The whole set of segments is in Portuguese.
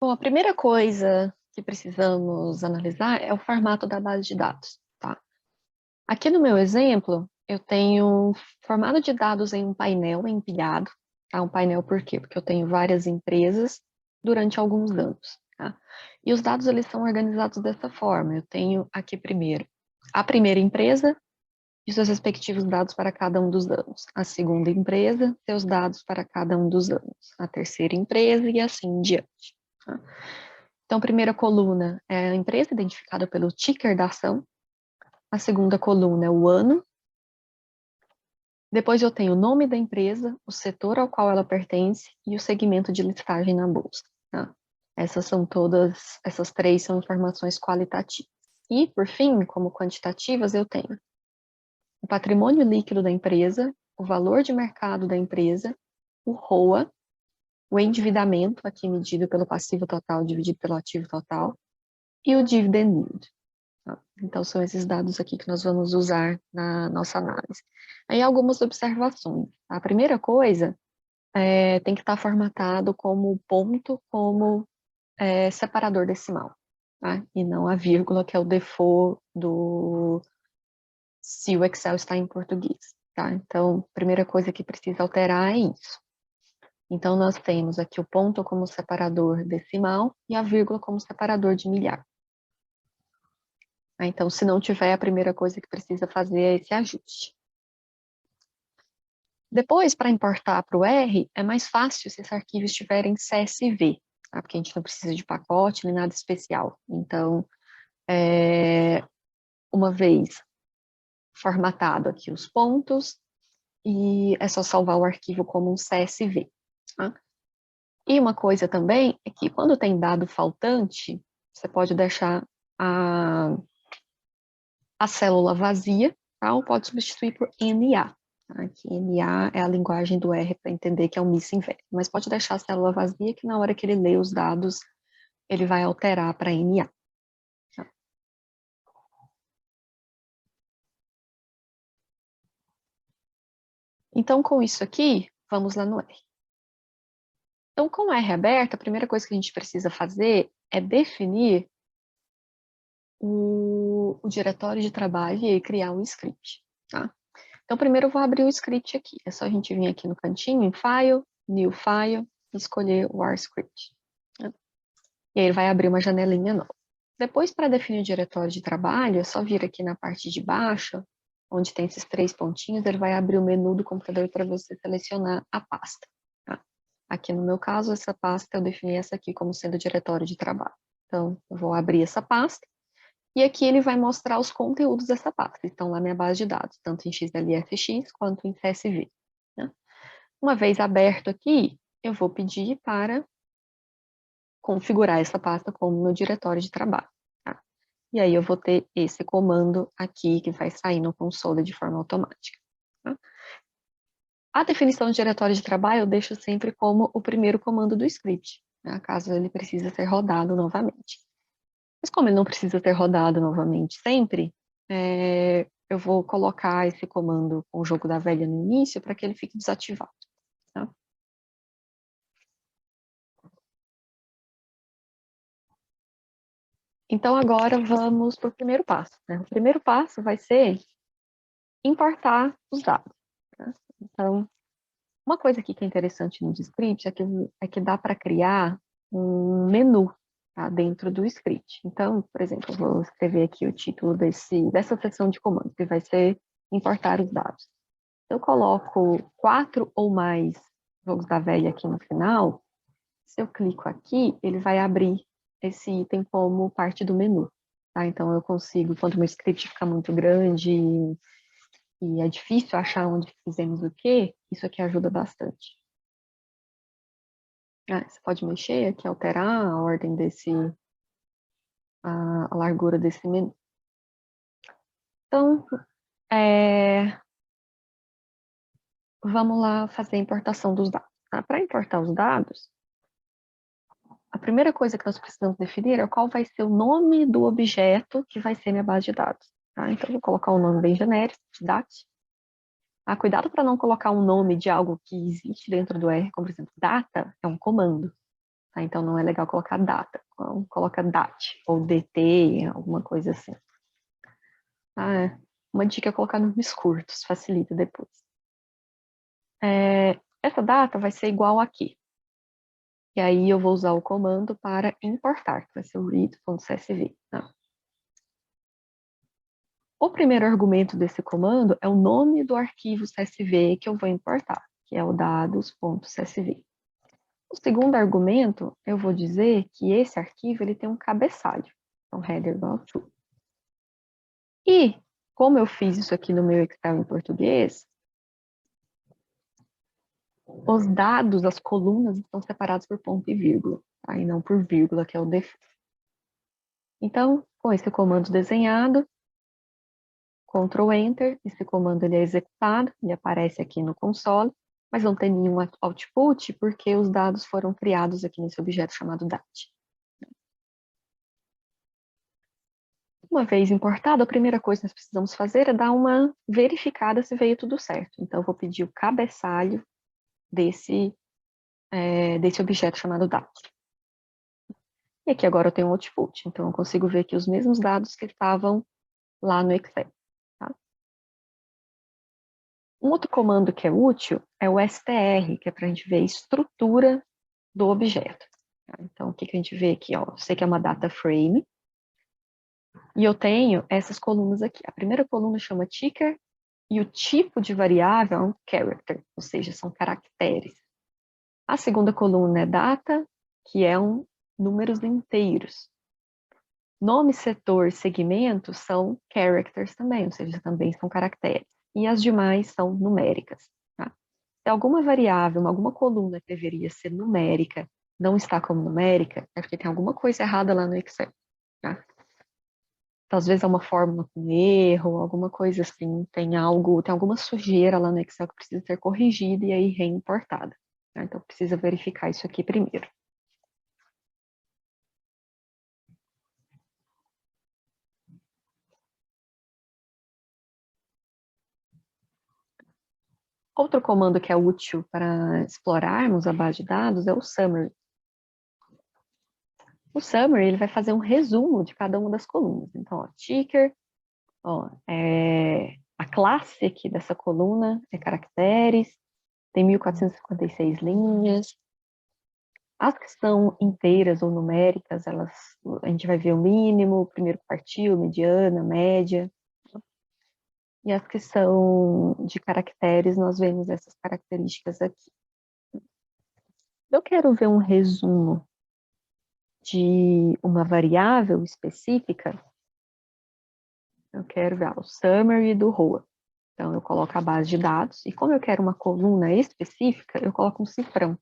Bom, a primeira coisa que precisamos analisar é o formato da base de dados, tá? Aqui no meu exemplo, eu tenho um formato de dados em um painel empilhado, tá? Um painel por quê? Porque eu tenho várias empresas durante alguns anos, tá? E os dados, eles são organizados dessa forma. Eu tenho aqui primeiro a primeira empresa e seus respectivos dados para cada um dos anos. A segunda empresa, seus dados para cada um dos anos. A terceira empresa e assim em diante, tá? Então, a primeira coluna é a empresa identificada pelo ticker da ação. A segunda coluna é o ano. Depois eu tenho o nome da empresa, o setor ao qual ela pertence e o segmento de listagem na bolsa, tá? Essas três são informações qualitativas. E, por fim, como quantitativas, eu tenho o patrimônio líquido da empresa, o valor de mercado da empresa, o ROA, o endividamento, aqui medido pelo passivo total dividido pelo ativo total, e o dividend yield. Então, são esses dados aqui que nós vamos usar na nossa análise. Aí, algumas observações. A primeira coisa tem que estar formatado como ponto, como separador decimal, tá? E não a vírgula, que é o default se o Excel está em português, tá? Então, a primeira coisa que precisa alterar é isso. Então, nós temos aqui o ponto como separador decimal e a vírgula como separador de milhar. Então, se não tiver, a primeira coisa que precisa fazer é esse ajuste. Depois, para importar para o R, é mais fácil se esse arquivo estiver em CSV, tá? Porque a gente não precisa de pacote nem nada especial. Então, uma vez formatado aqui os pontos, e é só salvar o arquivo como um CSV. Tá? E uma coisa também é que quando tem dado faltante, você pode deixar a célula vazia, tá? Ou pode substituir por NA. Tá? Que NA é a linguagem do R para entender que é um missing value. Mas pode deixar a célula vazia que na hora que ele lê os dados, ele vai alterar para NA. Tá? Então, com isso aqui, vamos lá no R. Então, com o R aberto, a primeira coisa que a gente precisa fazer é definir o diretório de trabalho e criar um script. Tá? Então, primeiro eu vou abrir o script aqui. É só a gente vir aqui no cantinho, em File, New File, e escolher o R Script. Né? E aí ele vai abrir uma janelinha nova. Depois, para definir o diretório de trabalho, é só vir aqui na parte de baixo, onde tem esses três pontinhos, ele vai abrir o menu do computador para você selecionar a pasta. Tá? Aqui no meu caso, essa pasta, eu defini essa aqui como sendo o diretório de trabalho. Então, eu vou abrir essa pasta, e aqui ele vai mostrar os conteúdos dessa pasta, que estão lá na minha base de dados, tanto em XLFX quanto em CSV. Né? Uma vez aberto aqui, eu vou pedir para configurar essa pasta como meu diretório de trabalho. Tá? E aí eu vou ter esse comando aqui que vai sair no console de forma automática. Tá? A definição de diretório de trabalho eu deixo sempre como o primeiro comando do script, né? Caso ele precise ser rodado novamente. Mas como ele não precisa ser rodado novamente sempre, eu vou colocar esse comando com o jogo da velha no início para que ele fique desativado. Tá? Então, agora vamos para o primeiro passo. Né? O primeiro passo vai ser importar os dados. Tá? Então, uma coisa aqui que é interessante no script é que dá para criar um menu, tá, dentro do script. Então, por exemplo, eu vou escrever aqui o título dessa seção de comandos, que vai ser importar os dados. Eu coloco 4 ou mais jogos da velha aqui no final, se eu clico aqui, ele vai abrir esse item como parte do menu. Tá? Então, eu consigo, quando o meu script fica muito grande e é difícil achar onde fizemos o quê, isso aqui ajuda bastante. Você pode mexer aqui, alterar a ordem a largura desse menu. Então, vamos lá fazer a importação dos dados. Tá? Para importar os dados, a primeira coisa que nós precisamos definir é qual vai ser o nome do objeto que vai ser minha base de dados. Tá? Então, eu vou colocar um nome bem genérico, DAT. Cuidado para não colocar um nome de algo que existe dentro do R, como, por exemplo, data é um comando. tá? Então não é legal colocar data, então, coloca date ou dt, alguma coisa assim. Uma dica é colocar nomes curtos, facilita depois. Essa data vai ser igual aqui. E aí eu vou usar o comando para importar, que vai ser o read.csv. Tá? O primeiro argumento desse comando é o nome do arquivo CSV que eu vou importar, que é o dados.csv. O segundo argumento, eu vou dizer que esse arquivo ele tem um cabeçalho, então header igual to. E, como eu fiz isso aqui no meu Excel em português, os dados, as colunas, estão separados por ponto e vírgula, tá? E não por vírgula, que é o default. Então, com esse comando desenhado, Ctrl Enter, esse comando ele é executado, ele aparece aqui no console, mas não tem nenhum output, porque os dados foram criados aqui nesse objeto chamado DAT. Uma vez importado, a primeira coisa que nós precisamos fazer é dar uma verificada se veio tudo certo. Então, eu vou pedir o cabeçalho desse objeto chamado DAT. E aqui agora eu tenho um output, então eu consigo ver aqui os mesmos dados que estavam lá no Excel. Tá? Um outro comando que é útil é o str, que é para a gente ver a estrutura do objeto. Tá? Então, o que a gente vê aqui? Ó, eu sei que é uma data frame, e eu tenho essas colunas aqui. A primeira coluna chama ticker, e o tipo de variável é um character, ou seja, são caracteres. A segunda coluna é data, que é números inteiros. Nome, setor, segmento são characters também, ou seja, também são caracteres. E as demais são numéricas. Tá? Se alguma variável, alguma coluna que deveria ser numérica, não está como numérica, é porque tem alguma coisa errada lá no Excel. Tá? Então, às vezes é uma fórmula com erro, alguma coisa assim, tem alguma sujeira lá no Excel que precisa ser corrigida e aí reimportada. Tá? Então, precisa verificar isso aqui primeiro. Outro comando que é útil para explorarmos a base de dados é o summary. O summary ele vai fazer um resumo de cada uma das colunas. Então, ó, ticker, ó, a classe aqui dessa coluna é caracteres, tem 1456 linhas. As que são inteiras ou numéricas, a gente vai ver o mínimo, o primeiro quartil, mediana, média. E as que são de caracteres, nós vemos essas características aqui. Eu quero ver um resumo de uma variável específica, eu quero ver o summary do ROA. Então, eu coloco a base de dados, e como eu quero uma coluna específica, eu coloco um cifrão.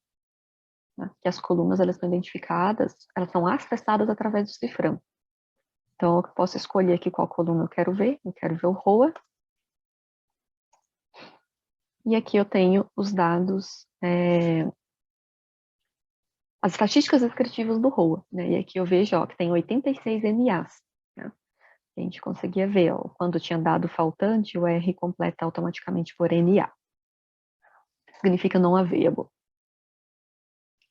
Né? Que as colunas, elas são identificadas, elas são acessadas através do cifrão. Então, eu posso escolher aqui qual coluna eu quero ver o ROA. E aqui eu tenho os dados, as estatísticas descritivas do ROA. Né? E aqui eu vejo ó, que tem 86 NAs. Né? A gente conseguia ver, ó, quando tinha dado faltante, o R completa automaticamente por NA. Significa não available.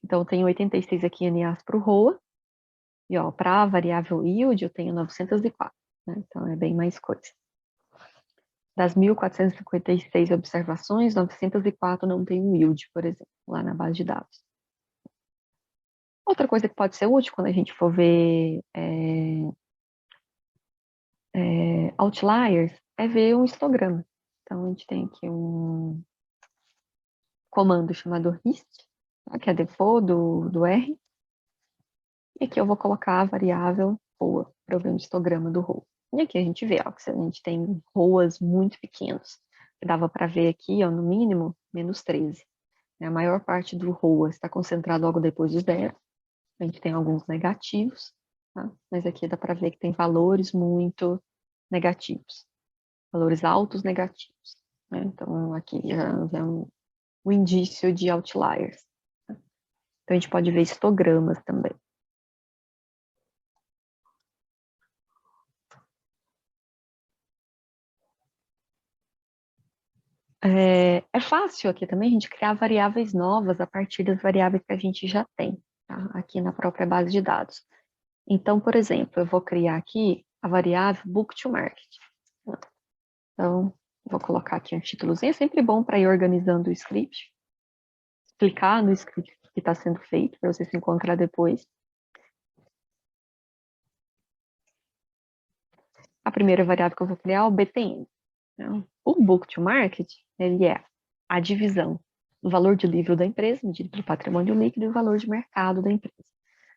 Então, eu tenho 86 aqui NAs para o ROA, e para a variável yield eu tenho 904. Né? Então, é bem mais coisa. Das 1.456 observações, 904 não tem um yield, por exemplo, lá na base de dados. Outra coisa que pode ser útil quando a gente for ver outliers é ver um histograma. Então, a gente tem aqui um comando chamado hist, tá? Que é default do R. E aqui eu vou colocar a variável ROA, para eu ver um histograma do ROA. E aqui a gente vê ó, que a gente tem ROAs muito pequenos. Que dava para ver aqui, ó, no mínimo, menos 13. A maior parte do ROA está concentrado logo depois do zero. A gente tem alguns negativos, tá? Mas aqui dá para ver que tem valores muito negativos. Valores altos negativos. Né? Então, aqui já é um indício de outliers. Tá? Então, a gente pode ver histogramas também. É fácil aqui também a gente criar variáveis novas a partir das variáveis que a gente já tem. tá? Aqui na própria base de dados. Então, por exemplo, eu vou criar aqui a variável book to market. Então, vou colocar aqui um títulozinho, é sempre bom para ir organizando o script, clicar no script que está sendo feito, para você se encontrar depois. A primeira variável que eu vou criar é o BTM. Né? O book to market, ele é a divisão do valor de livro da empresa, medido pelo patrimônio líquido, e o valor de mercado da empresa.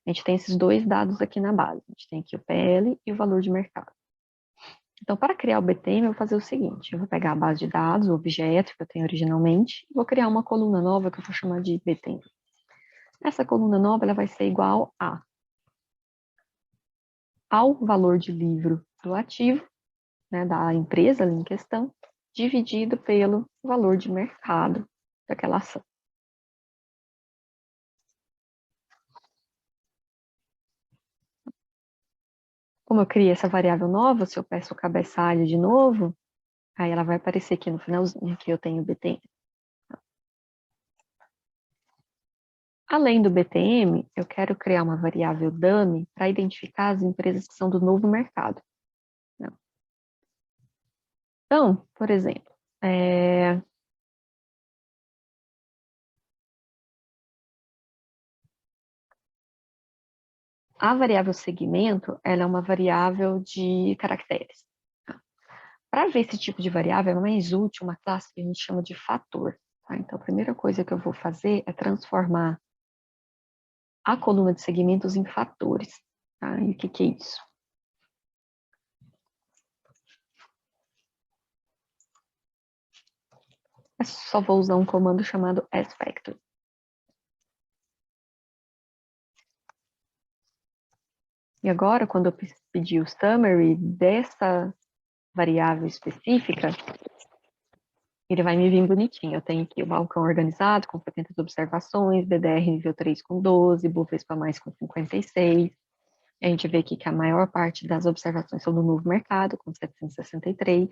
A gente tem esses dois dados aqui na base. A gente tem aqui o PL e o valor de mercado. Então, para criar o BTM, eu vou fazer o seguinte. Eu vou pegar a base de dados, o objeto que eu tenho originalmente, e vou criar uma coluna nova que eu vou chamar de BTM. Essa coluna nova ela vai ser igual ao valor de livro do ativo, né, da empresa ali em questão, dividido pelo valor de mercado daquela ação. Como eu criei essa variável nova, se eu peço o cabeçalho de novo, aí ela vai aparecer aqui no finalzinho, aqui eu tenho o BTM. Além do BTM, eu quero criar uma variável dummy para identificar as empresas que são do novo mercado. Então, por exemplo, a variável segmento, ela é uma variável de caracteres. Para ver esse tipo de variável, é mais útil uma classe que a gente chama de fator. Tá? Então, a primeira coisa que eu vou fazer é transformar a coluna de segmentos em fatores. Tá? E o que é isso? Eu só vou usar um comando chamado sFactor. E agora, quando eu pedir o summary dessa variável específica, ele vai me vir bonitinho. Eu tenho aqui o balcão organizado com 70 observações, BDR nível 3 com 12, Bovespa mais com 56. A gente vê aqui que a maior parte das observações são do novo mercado, com 763,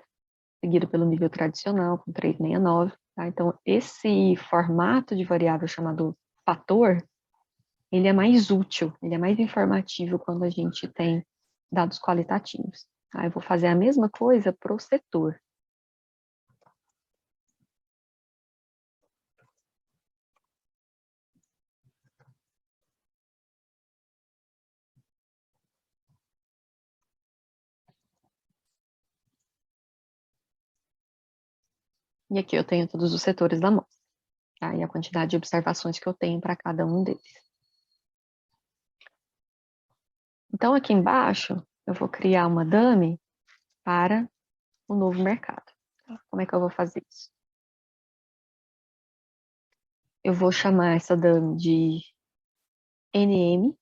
seguido pelo nível tradicional, com 369. Tá? Então, esse formato de variável chamado fator, ele é mais útil, ele é mais informativo quando a gente tem dados qualitativos. Tá? Eu vou fazer a mesma coisa para o setor. E aqui eu tenho todos os setores da amostra, tá? E a quantidade de observações que eu tenho para cada um deles. Então, aqui embaixo, eu vou criar uma dummy para o novo mercado. Como é que eu vou fazer isso? Eu vou chamar essa dummy de NM,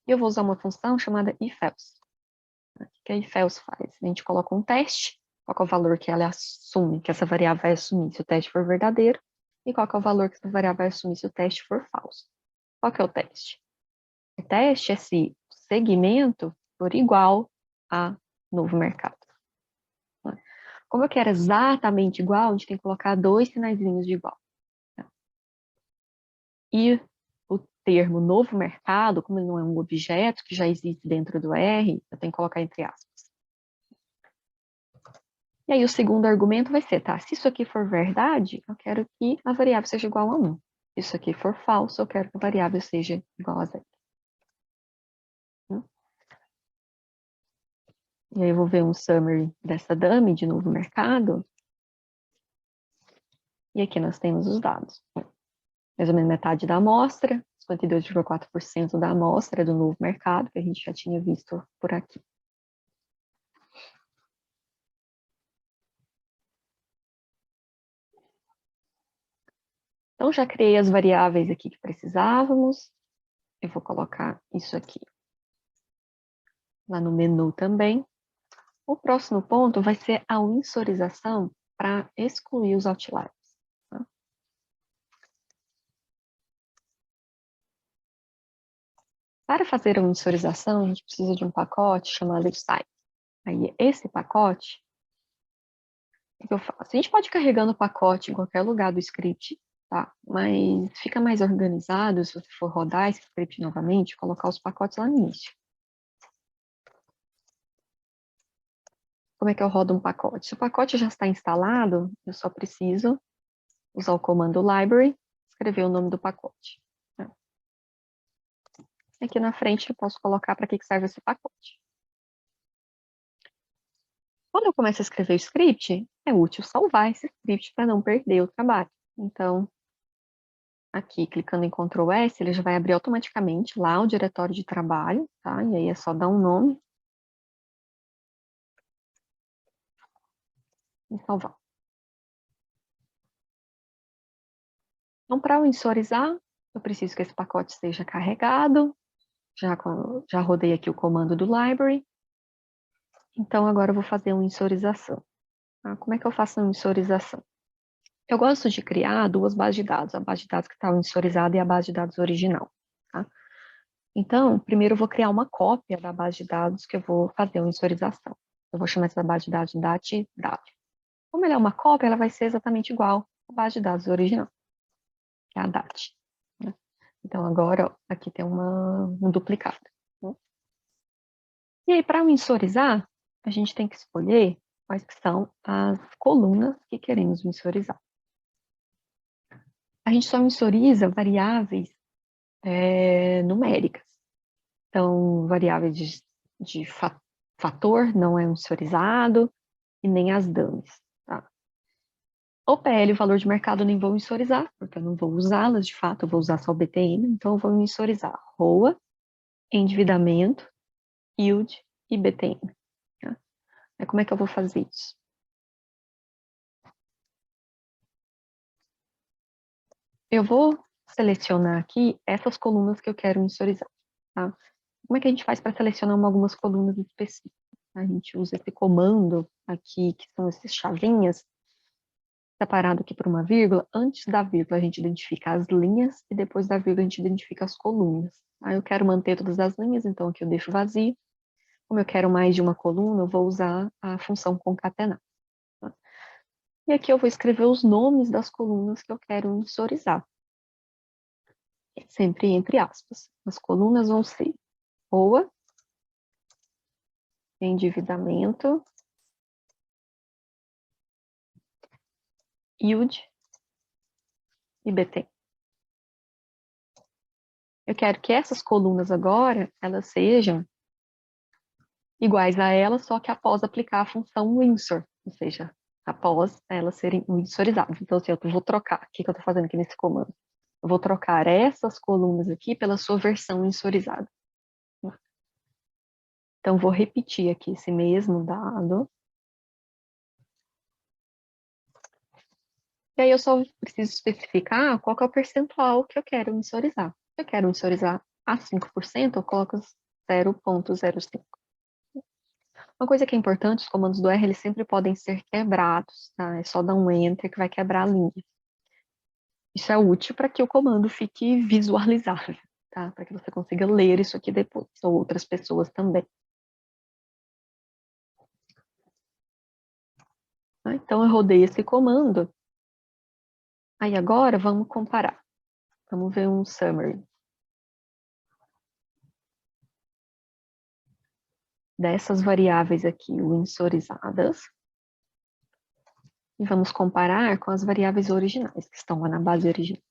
e eu vou usar uma função chamada ifelse. O que a ifelse faz? A gente coloca um teste, qual é o valor que ela assume, que essa variável vai assumir se o teste for verdadeiro, e qual é o valor que essa variável vai assumir se o teste for falso. Qual que é o teste? O teste é se o segmento for igual a novo mercado. Como eu quero exatamente igual, a gente tem que colocar dois sinaizinhos de igual. E o termo novo mercado, como ele não é um objeto que já existe dentro do R, eu tenho que colocar entre aspas. E aí o segundo argumento vai ser, tá, se isso aqui for verdade, eu quero que a variável seja igual a 1. Se isso aqui for falso, eu quero que a variável seja igual a 0. E aí eu vou ver um summary dessa dummy de novo mercado. E aqui nós temos os dados. Mais ou menos metade da amostra, 52,4% da amostra é do novo mercado, que a gente já tinha visto por aqui. Então, já criei as variáveis aqui que precisávamos. Eu vou colocar isso aqui lá no menu também. O próximo ponto vai ser a insorização para excluir os outliers. Tá? Para fazer a insorização, a gente precisa de um pacote chamado site. Aí, esse pacote, o que eu faço? A gente pode ir carregando o pacote em qualquer lugar do script, tá? Mas fica mais organizado se você for rodar esse script novamente, colocar os pacotes lá no início. Como é que eu rodo um pacote? Se o pacote já está instalado, eu só preciso usar o comando library, escrever o nome do pacote. Tá? Aqui na frente eu posso colocar para que serve esse pacote. Quando eu começo a escrever o script, é útil salvar esse script para não perder o trabalho. Então, aqui, clicando em Ctrl S, ele já vai abrir automaticamente lá o diretório de trabalho, tá? E aí é só dar um nome e salvar. Então, para eu insorizar, eu preciso que esse pacote esteja carregado. Já rodei aqui o comando do library. Então, agora eu vou fazer uma insorização. Tá? Como é que eu faço uma insorização? Eu gosto de criar duas bases de dados, a base de dados que está insorizada e a base de dados original. Tá? Então, primeiro eu vou criar uma cópia da base de dados que eu vou fazer uma insorização. Eu vou chamar essa base de dados DAT-DAT. Como ela é uma cópia, ela vai ser exatamente igual à base de dados original, que é a DAT. Né? Então, agora, ó, aqui tem um duplicado. Né? E aí, para mensurizar, a gente tem que escolher quais que são as colunas que queremos mensurizar. A gente só mensuriza variáveis numéricas. Então, variáveis de fator não é mensurizado, e nem as dummies. Tá? O PL, o valor de mercado, eu nem vou mensurizar, porque eu não vou usá-las, de fato, eu vou usar só o BTN, então eu vou mensurizar ROA, endividamento, yield e BTN. Tá? Como é que eu vou fazer isso? Eu vou selecionar aqui essas colunas que eu quero mensurizar. Tá? Como é que a gente faz para selecionar algumas colunas específicas? A gente usa esse comando aqui, que são esses chavinhas, separado aqui por uma vírgula. Antes da vírgula, a gente identifica as linhas e depois da vírgula, a gente identifica as colunas. Aí eu quero manter todas as linhas, então aqui eu deixo vazio. Como eu quero mais de uma coluna, eu vou usar a função concatenar. Tá? E aqui eu vou escrever os nomes das colunas que eu quero mensurizar. Sempre entre aspas. As colunas vão ser ROA, endividamento, yield e BT. Eu quero que essas colunas agora, elas sejam iguais a ela, só que após aplicar a função Winsor, ou seja, após elas serem winsorizadas. Então, assim, eu vou trocar, o que eu estou fazendo aqui nesse comando? Eu vou trocar essas colunas aqui pela sua versão winsorizada. Então, vou repetir aqui esse mesmo dado. E aí, eu só preciso especificar qual que é o percentual que eu quero winsorizar. Se eu quero winsorizar a 5%, eu coloco 0,05. Uma coisa que é importante, os comandos do R, eles sempre podem ser quebrados, tá? É só dar um Enter que vai quebrar a linha. Isso é útil para que o comando fique visualizável, tá? Para que você consiga ler isso aqui depois, ou outras pessoas também. Tá? Então, eu rodei esse comando. Aí, agora, vamos comparar. Vamos ver um summary dessas variáveis aqui, winsorizadas. E vamos comparar com as variáveis originais, que estão lá na base original.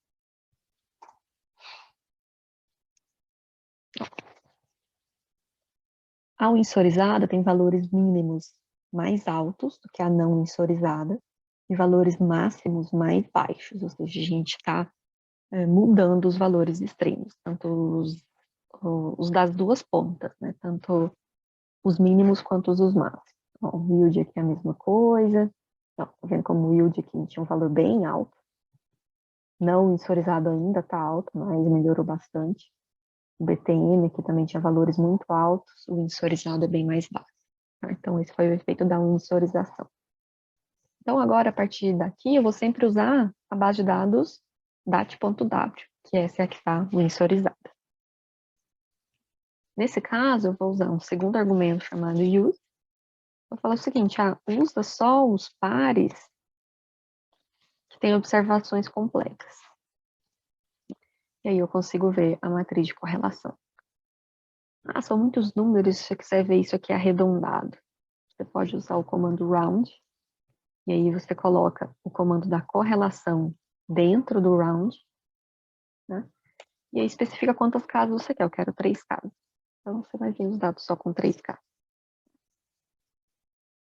A winsorizada tem valores mínimos mais altos do que a não winsorizada e valores máximos mais baixos, ou seja, a gente está mudando os valores extremos, tanto os das duas pontas, né? Tanto os mínimos quanto os máximos. Ó, o yield aqui é a mesma coisa. Ó, tá vendo como o yield aqui tinha um valor bem alto. Não winsorizado ainda está alto, mas melhorou bastante. O BTM aqui também tinha valores muito altos, o winsorizado é bem mais baixo. Tá? Então, esse foi o efeito da winsorização. Então, agora, a partir daqui, eu vou sempre usar a base de dados dat.w, que essa é a que está winsorizada. Nesse caso, eu vou usar um segundo argumento chamado use. Vou falar o seguinte, usa só os pares que têm observações complexas. E aí eu consigo ver a matriz de correlação. Ah, são muitos números, se você quiser ver isso aqui arredondado. Você pode usar o comando round, e aí você coloca o comando da correlação dentro do round, né? E aí especifica quantas casas você quer. Eu quero 3 casas. Então você vai ver os dados só com 3 casas.